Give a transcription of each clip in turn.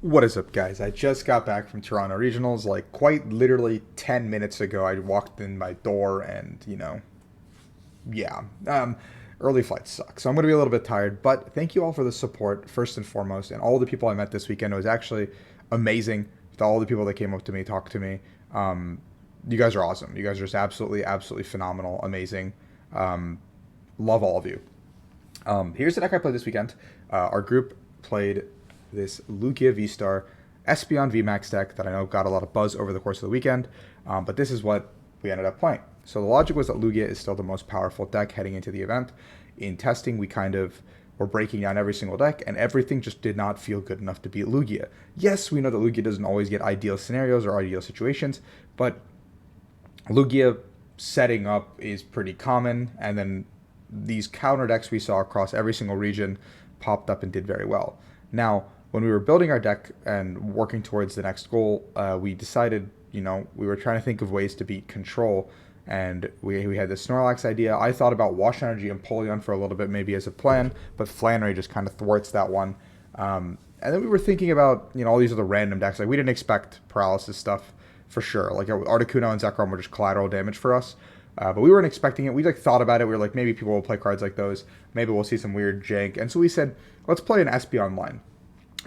What is up, guys? I just got back from Toronto Regionals, like quite literally 10 minutes ago. I walked in my door and, yeah, early flights suck. So I'm going to be a little bit tired, but thank you all for the support, first and foremost, and all the people I met this weekend. It was actually amazing. To all the people that came up to me, talked to me. You guys are awesome. You guys are just absolutely phenomenal, amazing. Love all of you. Here's the deck I played this weekend. Our group played this Lugia VSTAR Espeon VMAX deck that I know got a lot of buzz over the course of the weekend, but this is what we ended up playing. So the logic was that Lugia is still the most powerful deck heading into the event. In testing, we kind of were breaking down every single deck, and everything just did not feel good enough to beat Lugia. Yes, we know that Lugia doesn't always get ideal scenarios or ideal situations, but Lugia setting up is pretty common, and then these counter decks we saw across every single region popped up and did very well. Now, when we were building our deck and working towards the next goal, we decided, we were trying to think of ways to beat Control, and we had the Snorlax idea. I thought about Wash Energy and Polion for a little bit, maybe as a plan, but Flannery just kind of thwarts that one. And then we were thinking about, all these other random decks. Like, we didn't expect Paralysis stuff for sure. Like, Articuno and Zekrom were just collateral damage for us. But we weren't expecting it. We thought about it. We were like, maybe people will play cards like those. Maybe we'll see some weird jank. And so we said, let's play an Espeon line.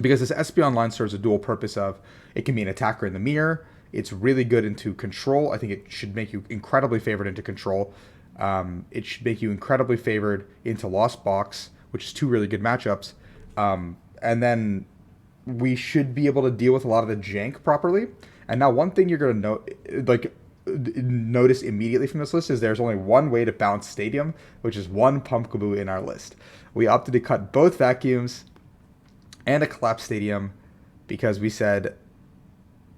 Because this Espeon line serves a dual purpose of, it can be an attacker in the mirror. It's really good into control. I think it should make you incredibly favored into control. It should make you incredibly favored into Lost Box, which is two really good matchups. And then we should be able to deal with a lot of the jank properly. And now one thing you're going to notice immediately from this list is there's only one way to bounce Stadium, which is one Pumpkaboo in our list. We opted to cut both Vacuums and a Collapse Stadium because we said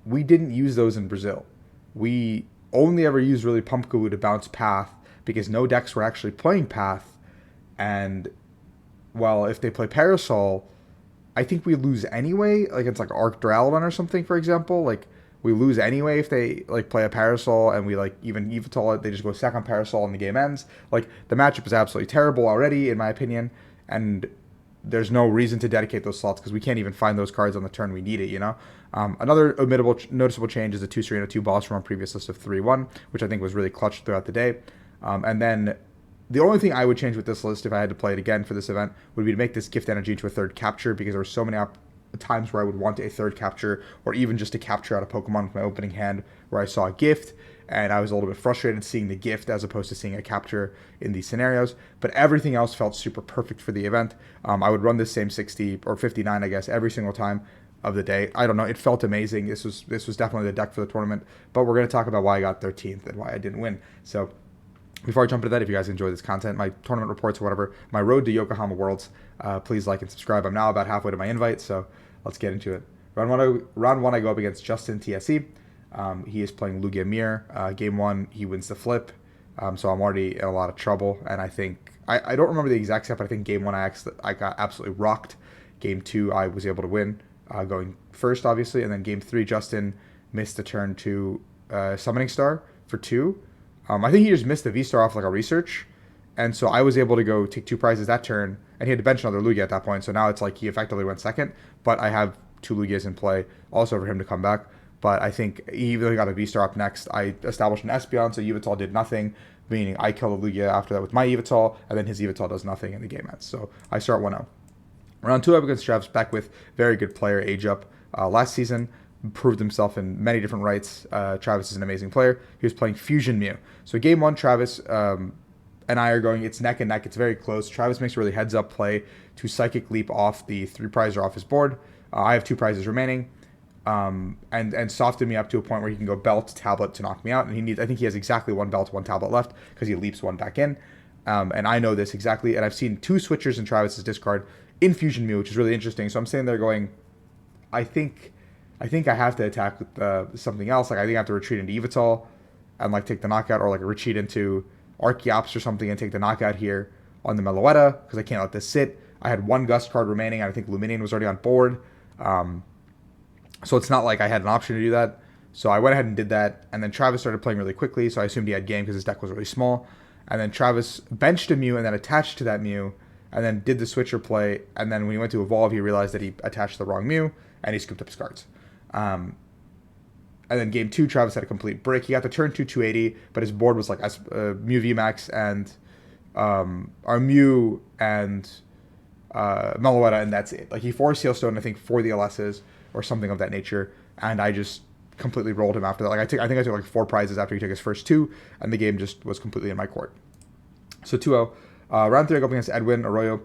we didn't use those in Brazil. We only ever used really Pumpkaboo to bounce Path because no decks were actually playing Path. And, well, if they play Parasol, I think we lose anyway. Like, it's like Arc Duraludon or something, for example. Like, we lose anyway if they play a Parasol and we even Evital it. They just go second Parasol and the game ends. Like, the matchup is absolutely terrible already, in my opinion. And there's no reason to dedicate those slots because we can't even find those cards on the turn we need it, Another noticeable change is the 2 Serena 2 boss from our previous list of 3-1, which I think was really clutch throughout the day. And then the only thing I would change with this list if I had to play it again for this event would be to make this Gift Energy into a third capture because there were so many times where I would want a third capture or even just to capture out a Pokemon with my opening hand where I saw a gift and I was a little bit frustrated seeing the gift as opposed to seeing a capture in these scenarios. But everything else felt super perfect for the event. I would run this same 60 or 59, I guess, every single time of the day. I don't know. It felt amazing. This was definitely the deck for the tournament. But we're going to talk about why I got 13th and why I didn't win. So before I jump into that, if you guys enjoy this content, my tournament reports or whatever, my road to Yokohama Worlds, please like and subscribe. I'm now about halfway to my invite, so let's get into it. Round one, I go up against Justin TSE. He is playing Lugia Mirror. Game 1, he wins the flip, so I'm already in a lot of trouble. And I think I don't remember the exact set, but I think Game 1 I got absolutely rocked. Game 2, I was able to win, going first, obviously, and then Game 3, Justin missed the turn to Summoning Star for 2. I think he just missed the V-Star off like a research, and so I was able to go take 2 prizes that turn, and he had to bench another Lugia at that point, so now it's like he effectively went second, but I have 2 Lugias in play also for him to come back. But I think he really got a V-Star up next. I established an Espeon, so Yveltal did nothing, meaning I kill a Lugia after that with my Yveltal, and then his Yveltal does nothing in the game ends. So I start 1-0. Round 2 up against Travis, back with very good player, age up. Last season, proved himself in many different rights. Travis is an amazing player. He was playing Fusion Mew. So game 1, Travis and I are going, it's neck and neck. It's very close. Travis makes a really heads-up play to Psychic Leap off the 3 prizer off his board. I have 2 prizes remaining. And softened me up to a point where he can go Belt, Tablet to knock me out. And I think he has exactly 1 Belt, 1 Tablet left because he leaps 1 back in. And I know this exactly. And I've seen 2 switchers in Travis's discard in Fusion Mew, which is really interesting. So I'm sitting there going, I think I have to attack with something else. Like, I think I have to retreat into Yveltal and take the knockout, or retreat into Archeops or something and take the knockout here on the Meloetta because I can't let this sit. I had 1 Gust card remaining, and I think Luminion was already on board. So it's not like I had an option to do that. So I went ahead and did that. And then Travis started playing really quickly. So I assumed he had game because his deck was really small. And then Travis benched a Mew and then attached to that Mew and then did the switcher play. And then when he went to evolve, he realized that he attached the wrong Mew, and he scooped up his cards. And then game 2, Travis had a complete break. He got the turn 2 280, but his board was like Mew VMAX and our Mew and Meloetta, and that's it. Like he forced Sealstone, I think, for the LSs or something of that nature, and I just completely rolled him after that. Like I think I took like 4 prizes after he took his first 2, and the game just was completely in my court. So 2-0. Round 3, I go up against Edwin Arroyo.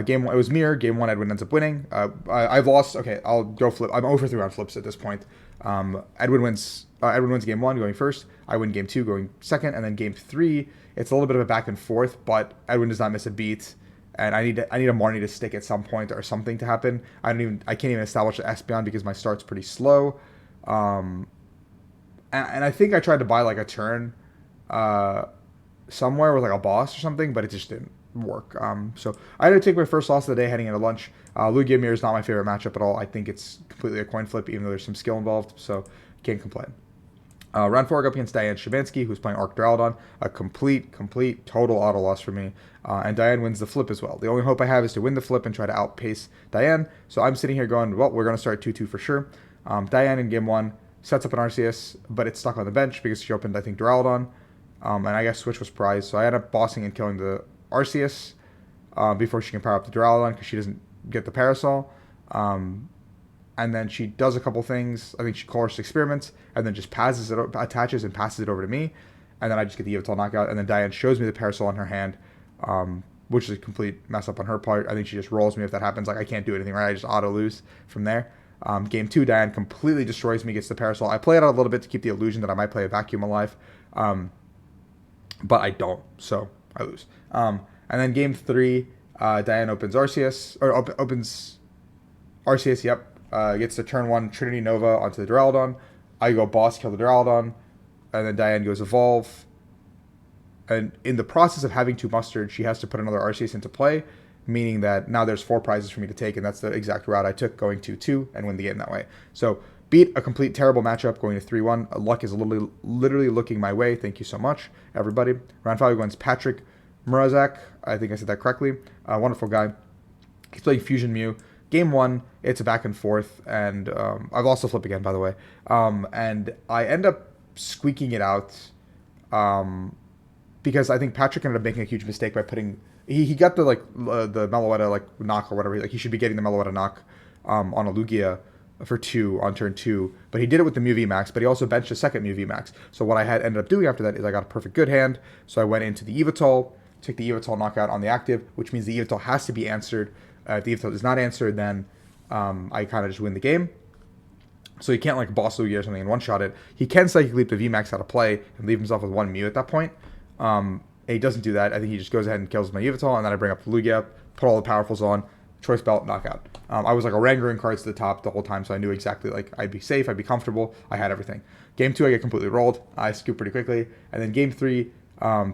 Game 1, it was mirror. Game 1, Edwin ends up winning. I've lost. Okay, I'll go flip. I'm 0 for 3 on flips at this point. Edwin wins game 1, going first. I win game 2, going second, and then game 3, it's a little bit of a back and forth, but Edwin does not miss a beat, and I need a Marnie to stick at some point or something to happen. I can't even establish the Espeon because my start's pretty slow. And I think I tried to buy like a turn somewhere with like a boss or something, but it just didn't work. So I had to take my first loss of the day heading into lunch. Lugia Mirror is not my favorite matchup at all. I think it's completely a coin flip, even though there's some skill involved, so can't complain. Round 4, I go up against Diane Shabansky, who's playing Arc Duraludon. A complete, total auto loss for me. And Diane wins the flip as well. The only hope I have is to win the flip and try to outpace Diane. So I'm sitting here going, well, we're going to start 2-2 for sure. Diane in game 1 sets up an Arceus, but it's stuck on the bench because she opened, I think, Duraludon. And I guess Switch was prized. So I end up bossing and killing the Arceus before she can power up the Duraludon because she doesn't get the Parasol. And then she does a couple things. I think she coerced experiments and then just attaches and passes it over to me. And then I just get the Yveltal knockout. And then Diane shows me the Parasol in her hand, which is a complete mess up on her part. I think she just rolls me if that happens. Like I can't do anything, right? I just auto lose from there. Game 2, Diane completely destroys me, gets the Parasol. I play it out a little bit to keep the illusion that I might play a Vacuum alive. But I don't, so I lose. And then game 3, Diane opens Arceus, or opens Arceus, yep. Gets the turn 1 Trinity Nova onto the Duraludon. I go boss, kill the Duraludon, and then Diane goes evolve. And in the process of having 2 mustard, she has to put another Arceus into play, meaning that now there's 4 prizes for me to take, and that's the exact route I took, going 2-2 and win the game that way. So beat a complete terrible matchup, going to 3-1. Luck is literally looking my way. Thank you so much, everybody. Round 5 against Patrick Murazak. I think I said that correctly. Wonderful guy. He's playing Fusion Mew. Game 1, it's a back and forth, and I've also flipped again, by the way. And I end up squeaking it out because I think Patrick ended up making a huge mistake by putting... He got the Meloetta knock or whatever. Like he should be getting the Meloetta knock on a Lugia for 2 on turn 2, but he did it with the Mew VMAX, but he also benched a second Mew VMAX. So what I had ended up doing after that is I got a perfect good hand, so I went into the Yveltal, took the Yveltal knockout on the active, which means the Yveltal has to be answered. If the Yveltal is not answered, then I kind of just win the game. So he can't like boss Lugia or something and one-shot it. He can Psychic Leap the VMAX out of play and leave himself with 1 Mew at that point. And he doesn't do that. I think he just goes ahead and kills my Yveltal, and then I bring up the Lugia, put all the powerfuls on, Choice Belt, knockout. I was like Orangering cards to the top the whole time, so I knew exactly like I'd be safe, I'd be comfortable, I had everything. Game 2, I get completely rolled. I scoop pretty quickly. And then game 3,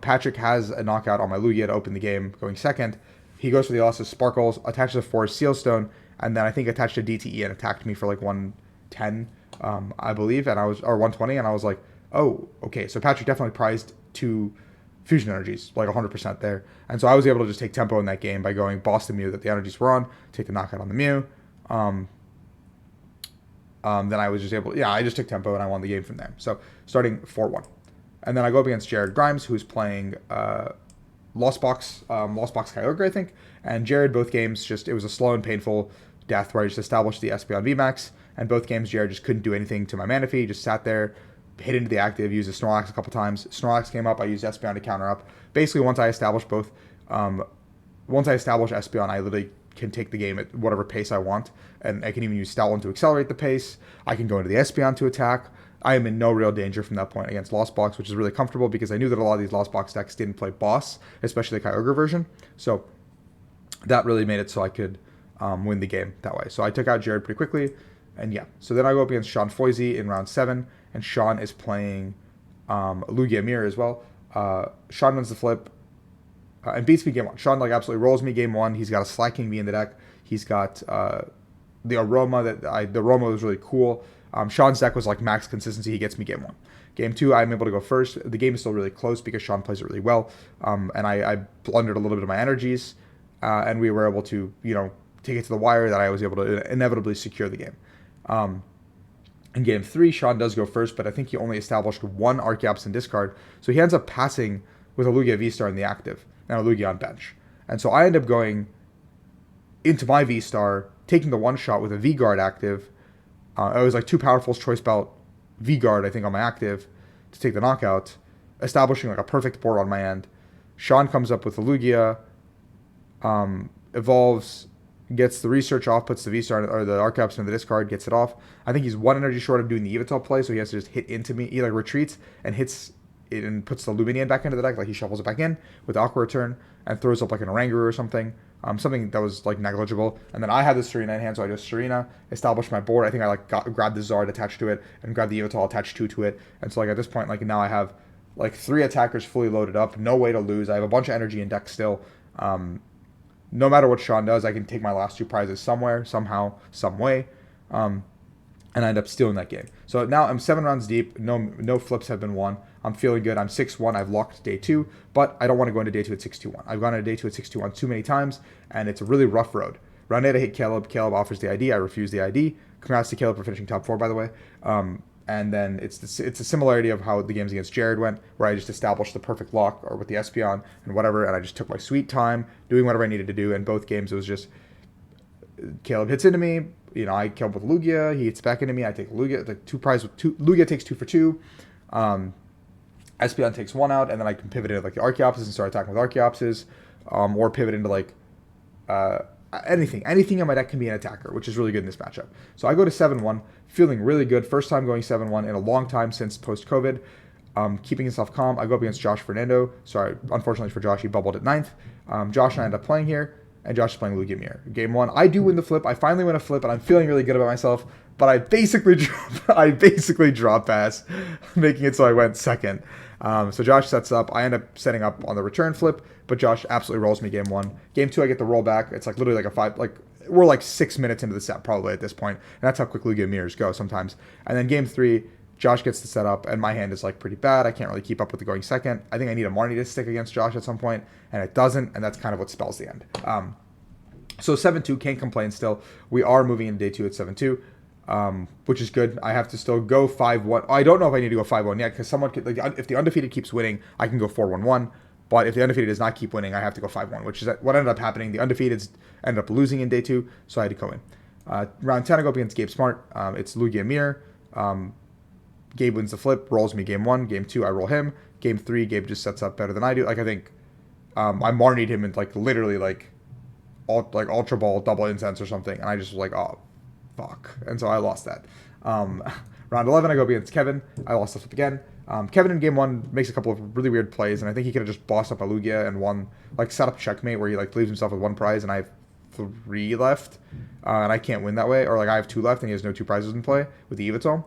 Patrick has a knockout on my Lugia to open the game, going second. He goes for the Elastic Sparkles, attaches a Forest Sealstone, and then I think attached a DTE and attacked me for like 110, I believe, or 120, and I was like, oh, okay, so Patrick definitely prized 2 fusion energies, like 100% there. And so I was able to just take tempo in that game by going boss the Mew that the energies were on, take the knockout on the Mew. Then I was just able to, I just took tempo and I won the game from there. So starting 4-1. And then I go up against Jared Grimes, who's playing Lost Box Kyogre, I think. And Jared, both games, it was a slow and painful death where I just established the Espeon VMAX. And both games, Jared just couldn't do anything to my Manaphy, just sat there, hit into the active, used a Snorlax a couple times. Snorlax came up, I used Espeon to counter up. Basically, once I establish Espeon, I literally can take the game at whatever pace I want, and I can even use Stoutland to accelerate the pace. I can go into the Espeon to attack. I am in no real danger from that point against Lost Box, which is really comfortable because I knew that a lot of these Lost Box decks didn't play boss, especially the Kyogre version. So that really made it so I could win the game that way. So I took out Jared pretty quickly, and so then I go up against Sean Foisey in round 7, and Sean is playing Lugia Mirror as well. Sean wins the flip and beats me game 1. Sean absolutely rolls me game 1. He's got a Slacking me in the deck. He's got the Aroma the Aroma was really cool. Sean's deck was like max consistency. He gets me game 1. Game 2, I'm able to go first. The game is still really close because Sean plays it really well. And I blundered a little bit of my energies. and we were able to, take it to the wire that I was able to inevitably secure the game. In game 3, Sean does go first, but I think he only established one Archeops in discard, so he ends up passing with a Lugia VSTAR in the active, and a Lugia on bench. And so I end up going into my VSTAR, taking the one shot with a V-Guard active. It was like 2 Powerful's Choice Belt V-Guard, I think, on my active to take the knockout, establishing like a perfect board on my end. Sean comes up with the Lugia, evolves, gets the research off, puts the V-Star or the Archeops in the discard, gets it off. I think he's 1 energy short of doing the Evital play, so he has to just hit into me. He like retreats and hits it and puts the Luminian back into the deck, like he shuffles it back in with Aqua Return and throws up like an Oranguru or something. Something that was like negligible. And then I had the Serena in hand, so I just Serena, established my board. I think I like grabbed the Zard attached to it and grabbed the Evital attached to it. And so like at this point, like now I have like 3 attackers fully loaded up, no way to lose. I have a bunch of energy in deck still. No matter what Sean does, I can take my last 2 prizes somewhere, somehow, some way, and I end up stealing that game. So now I'm 7 rounds deep. No flips have been won. I'm feeling good. I'm 6-1. I've locked day 2, but I don't want to go into day 2 at 6-2-1. I've gone into day 2 at 6-2-1 too many times, and it's a really rough road. Round 8, I hit Caleb. Caleb offers the ID. I refuse the ID. Congrats to Caleb for finishing top 4, by the way. And then it's a similarity of how the games against Jared went, where I just established the perfect lock or with the Espeon and whatever, and I just took my sweet time doing whatever I needed to do. In both games, it was just Caleb hits into me. I kill him with Lugia. He hits back into me. I take Lugia. The 2 prize with 2. Lugia takes 2 for 2. Espeon takes 1 out, and then I can pivot into like the Archeopses and start attacking with Archeopses, or pivot into like anything in my deck can be an attacker, which is really good in this matchup. So I go to 7-1, feeling really good. First time going 7-1 in a long time since post-COVID. Keeping himself calm. I go up against Josh Fernando. Sorry, unfortunately for Josh, he bubbled at 9th. Josh and I end up playing here, and Josh is playing Lugia Mirror. Game 1, I do win the flip. I finally win a flip, and I'm feeling really good about myself, but I basically drop pass, making it so I went second. So Josh sets up. I end up setting up on the return flip, but Josh absolutely rolls me game 1. Game 2, I get the roll back. It's like literally like a 5, like we're like 6 minutes into the set probably at this point, and that's how quick Lugia mirrors go sometimes. And then game 3, Josh gets the setup, and my hand is like pretty bad. I can't really keep up with the going second. I think I need a Marnie to stick against Josh at some point, and it doesn't, and that's kind of what spells the end. So 7-2, can't complain still. We are moving into day 2 at 7-2. Which is good. I have to still go 5-1. I don't know if I need to go 5-1 yet, because someone could, like, if the undefeated keeps winning, I can go 4-1-1. But if the undefeated does not keep winning, I have to go 5-1, which is what ended up happening. The undefeated ended up losing in day 2, so I had to go in. Round 10, I go up against Gabe Smart. It's Lugia Mirror. Gabe wins the flip, rolls me game 1. Game 2, I roll him. Game 3, Gabe just sets up better than I do. Like, I think I Marnied him in like literally like Ultra Ball double incense or something, and I just was like, oh fuck, and so I lost that. Round 11, I go up against Kevin. I lost the flip again. Kevin in game 1 makes a couple of really weird plays, and I think he could have just bossed up a Lugia and won, like set up checkmate where he like leaves himself with 1 prize and I have 3 left, and I can't win that way, or like I have 2 left and he has no 2 prizes in play with the Evital.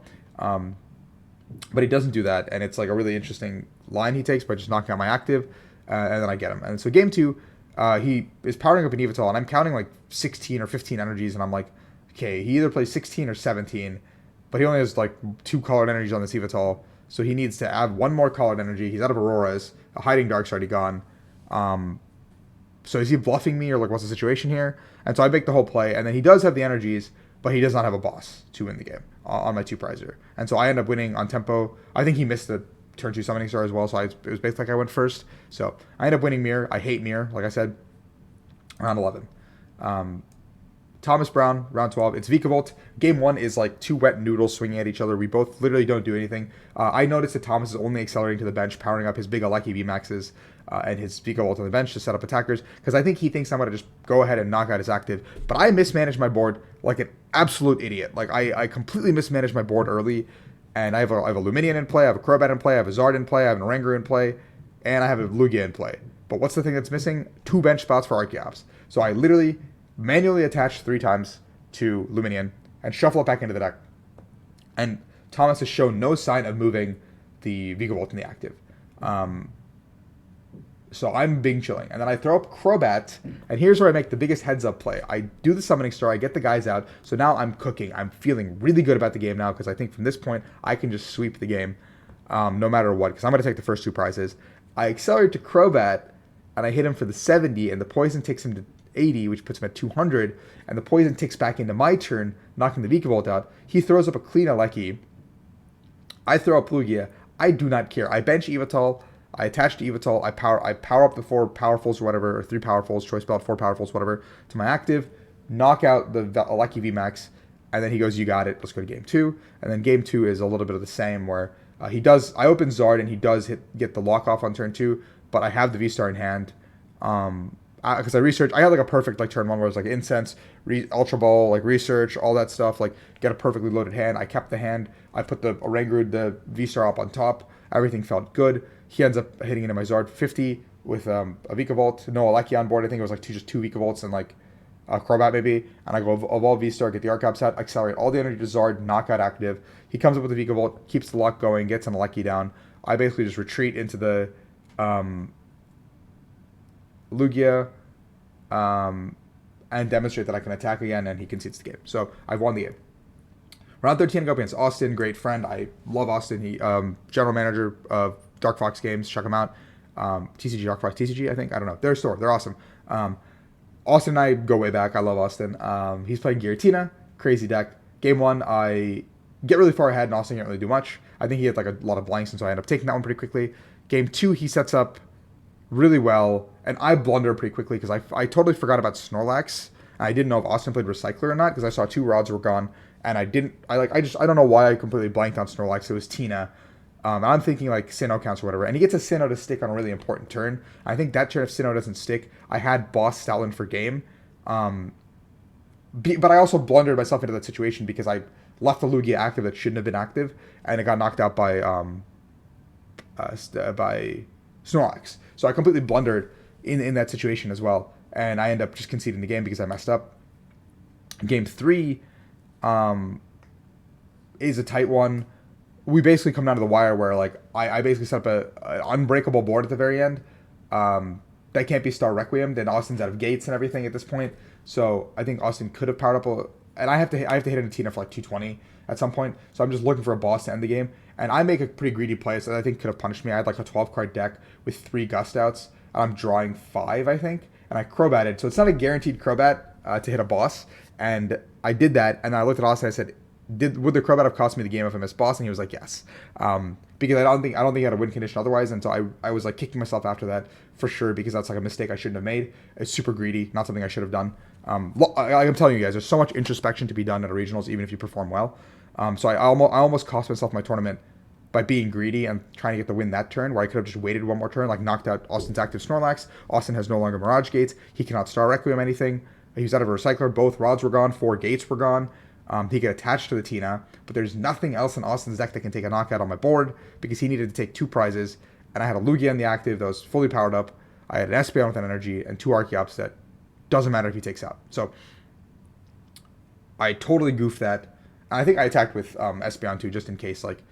But he doesn't do that, and it's like a really interesting line he takes by just knocking out my active, and then I get him. And so game 2, he is powering up an Evital, and I'm counting like 16 or 15 energies, and I'm like, okay, he either plays 16 or 17, but he only has like 2 colored energies on this Evital, so he needs to add 1 more colored energy. He's out of Auroras. A Hiding Dark's already gone. So is he bluffing me, or like what's the situation here? And so I make the whole play, and then he does have the energies, but he does not have a boss to win the game on my 2 prizer. And so I end up winning on tempo. I think he missed the turn 2 Summoning Star as well, so it was basically like I went first. So I end up winning Mirror. I hate Mirror, like I said. Round 11. Thomas Brown, round 12. It's Vikavolt. Game 1 is like 2 wet noodles swinging at each other. We both literally don't do anything. I noticed that Thomas is only accelerating to the bench, powering up his big LAKEY VMAXs and his Vikavolt on the bench to set up attackers, because I think he thinks I'm going to just go ahead and knock out his active. But I mismanaged my board like an absolute idiot. Like I completely mismanaged my board early, and I have a Luminian in play, I have a Crobat in play, I have a Zard in play, I have an Oranguru in play, and I have a Lugia in play. But what's the thing that's missing? 2 bench spots for Archeops. So I literally manually attach 3 times to Luminian and shuffle it back into the deck. And Thomas has shown no sign of moving the Vikavolt in the active. So I'm being chilling. And then I throw up Crobat, and here's where I make the biggest heads-up play. I do the Summoning Star, I get the guys out, so now I'm cooking. I'm feeling really good about the game now, because I think from this point, I can just sweep the game no matter what, because I'm going to take the first 2 prizes. I accelerate to Crobat, and I hit him for the 70, and the poison takes him to 80, which puts him at 200, and the poison ticks back into my turn, knocking the Vikavolt out. He throws up a clean Aleki. I throw up Lugia. I do not care. I bench Evital. I attach to Evital. I power up the 4 powerfuls or whatever, or 3 powerfuls, choice belt, 4 powerfuls, whatever, to my active, knock out the LAKEY VMAX, and then he goes, you got it, let's go to game 2. And then game 2 is a little bit of the same, where I open Zard, and he does get the lock off on turn 2, but I have the VSTAR in hand. Because I researched, I had like a perfect like turn 1 where it was like Incense, Ultra Ball, like research, all that stuff, like get a perfectly loaded hand. I kept the hand, I put the Oranguru, the VSTAR up on top, everything felt good. He ends up hitting into my Zard 50 with a Vikavolt, no Aleki on board. I think it was like just 2 Vikavolts and like a Crobat maybe, and I go Evolve V-Star, get the Archeops out, accelerate all the energy to Zard, knockout active. He comes up with the Vikavolt, keeps the lock going, gets an Aleki down. I basically just retreat into the Lugia and demonstrate that I can attack again, and he concedes the game. So I've won the game. Round 13, I go up against Austin, great friend. I love Austin. He general manager of Dark Fox Games. Check him out. TCG, Dark Fox, TCG, I think. I don't know. They're a store. They're awesome. Austin and I go way back. I love Austin. He's playing Giratina, crazy deck. Game 1, I get really far ahead, and Austin can't really do much. I think he had like a lot of blanks, and so I end up taking that one pretty quickly. Game 2, he sets up really well, and I blunder pretty quickly because I totally forgot about Snorlax. And I didn't know if Austin played Recycler or not because I saw 2 rods were gone, and I don't know why I completely blanked on Snorlax. It was Tina. I'm thinking like Sinnoh counts or whatever, and he gets a Sinnoh to stick on a really important turn. I think that turn, if Sinnoh doesn't stick, I had Boss Stoutland for game. But I also blundered myself into that situation because I left the Lugia active that shouldn't have been active, and it got knocked out by Snorlax. So I completely blundered in that situation as well, and I end up just conceding the game because I messed up. Game 3 is a tight one. We basically come down to the wire where like I basically set up an unbreakable board at the very end. That can't be Star Requiem. Then Austin's out of gates and everything at this point. So I think Austin could have powered up and I have to hit into Tina for like 220 at some point. So I'm just looking for a boss to end the game. And I make a pretty greedy play, so that I think could have punished me. I had like a 12 card deck with 3 Gust Outs. And I'm drawing 5, I think. And I Crobated. So it's not a guaranteed Crobat to hit a boss. And I did that, and I looked at Austin and I said, would the Crobat have cost me the game if I missed boss? And he was like, yes. Because I don't think he had a win condition otherwise, and so I was like kicking myself after that for sure, because that's like a mistake I shouldn't have made. It's super greedy, not something I should have done. I'm telling you guys, there's so much introspection to be done at a regionals, even if you perform well. So I almost cost myself my tournament by being greedy and trying to get the win that turn, where I could have just waited one more turn, like knocked out Austin's active Snorlax. Austin has no longer Mirage Gates. He cannot Star Requiem anything. He was out of a Recycler. Both rods were gone. 4 gates were gone. He could attach to the Tina, but there's nothing else in Austin's deck that can take a knockout on my board because he needed to take 2 prizes, and I had a Lugia in the active that was fully powered up. I had an Espeon with an energy and 2 Archeops that doesn't matter if he takes out. So I totally goofed that. And I think I attacked with Espeon too, just in case, like,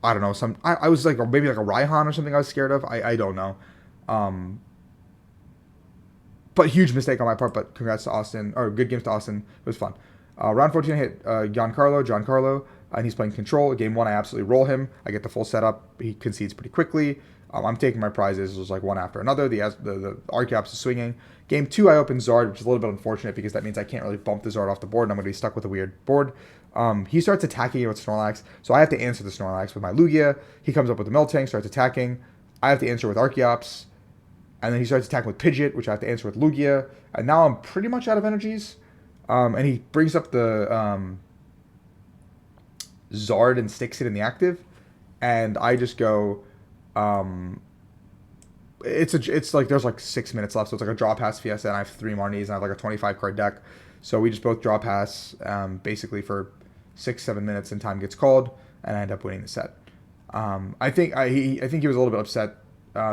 I don't know, I was like maybe like a Raihan or something I was scared of. I don't know. But huge mistake on my part, but congrats to Austin, or good games to Austin. It was fun. Round 14, I hit Giancarlo, and he's playing Control. Game 1, I absolutely roll him. I get the full setup. He concedes pretty quickly. I'm taking my prizes. It was like one after another. The Archeops is swinging. Game 2, I open Zard, which is a little bit unfortunate because that means I can't really bump the Zard off the board, and I'm going to be stuck with a weird board. He starts attacking it with Snorlax, so I have to answer the Snorlax with my Lugia. He comes up with the Miltank, starts attacking. I have to answer with Archeops. And then he starts attacking with Pidgeot, which I have to answer with Lugia. And now I'm pretty much out of energies. And he brings up the Zard and sticks it in the active. And I just go... It's like there's like 6 minutes left, so it's like a draw pass Fiesta, and I have 3 Marnies, and I have like a 25 card deck. So we just both draw pass basically for 6-7 minutes, and time gets called, and I end up winning the set. I think he was a little bit upset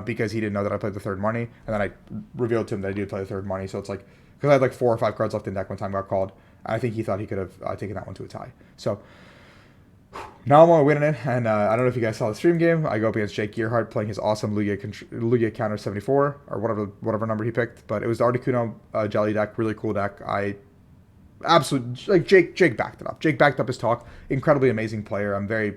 because he didn't know that I played the 3rd Marnie, and then I revealed to him that I did play the 3rd Marnie. So it's like, because I had like 4 or 5 cards left in deck when time got called, I think he thought he could have taken that one to a tie. So now I'm winning it, and I don't know if you guys saw the stream game. I go up against Jake Gearhart playing his awesome Lugia counter 74, or whatever number he picked. But it was the Articuno Jelly deck, really cool deck. I absolutely, like, Jake backed it up. Jake backed up his talk. Incredibly amazing player. I'm very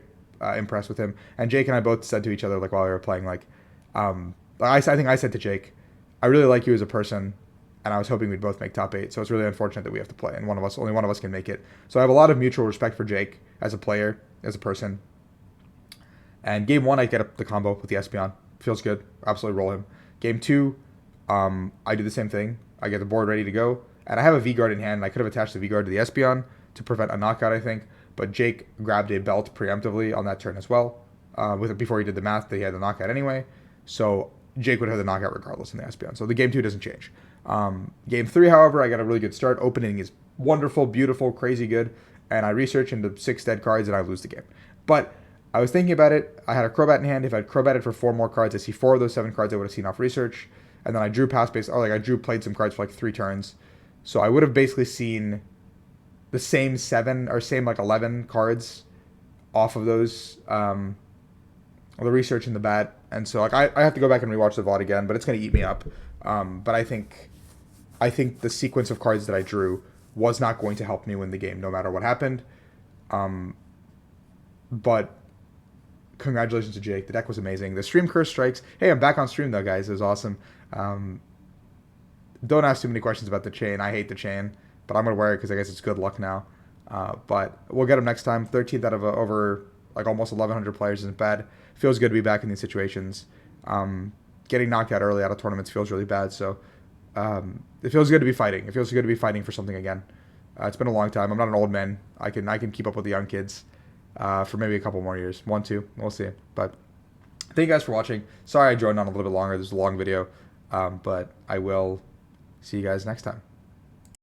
impressed with him. And Jake and I both said to each other, like, while we were playing, like, I think I said to Jake, I really like you as a person. and I was hoping we'd both make top 8. So it's really unfortunate that we have to play, and only one of us can make it. So I have a lot of mutual respect for Jake as a player, as a person. And game 1, I get up the combo with the Espeon. Feels good. Absolutely roll him. Game 2, I do the same thing. I get the board ready to go, and I have a V-Guard in hand, and I could have attached the V-Guard to the Espeon to prevent a knockout, I think. But Jake grabbed a belt preemptively on that turn as well. Before he did the math, that he had the knockout anyway. So Jake would have the knockout regardless in the Espeon. So the game 2 doesn't change. Game 3, however, I got a really good start. Opening is wonderful, beautiful, crazy good. And I research into 6 dead cards and I lose the game. But I was thinking about it. I had a Crobat in hand. If I'd Crobated for 4 more cards, I see 4 of those 7 cards I would have seen off research. And then I drew played some cards for like 3 turns. So I would have basically seen the same 7 or same like 11 cards off of those, the research in the bat. And so like I have to go back and rewatch the VOD again, but it's going to eat me up. But I think the sequence of cards that I drew was not going to help me win the game no matter what happened. But congratulations to Jake. The deck was amazing. The stream curse strikes. Hey, I'm back on stream though, guys. It was awesome. Don't ask too many questions about the chain. I hate the chain, but I'm going to wear it because I guess it's good luck now. But we'll get him next time. 13th out of over like almost 1,100 players isn't bad. Feels good to be back in these situations. Getting knocked out early out of tournaments feels really bad. So it feels good to be fighting. It feels good to be fighting for something again. It's been a long time. I'm not an old man. I can keep up with the young kids for maybe a couple more years. 1, 2. We'll see. But thank you guys for watching. Sorry I joined on a little bit longer. This is a long video. But I will see you guys next time.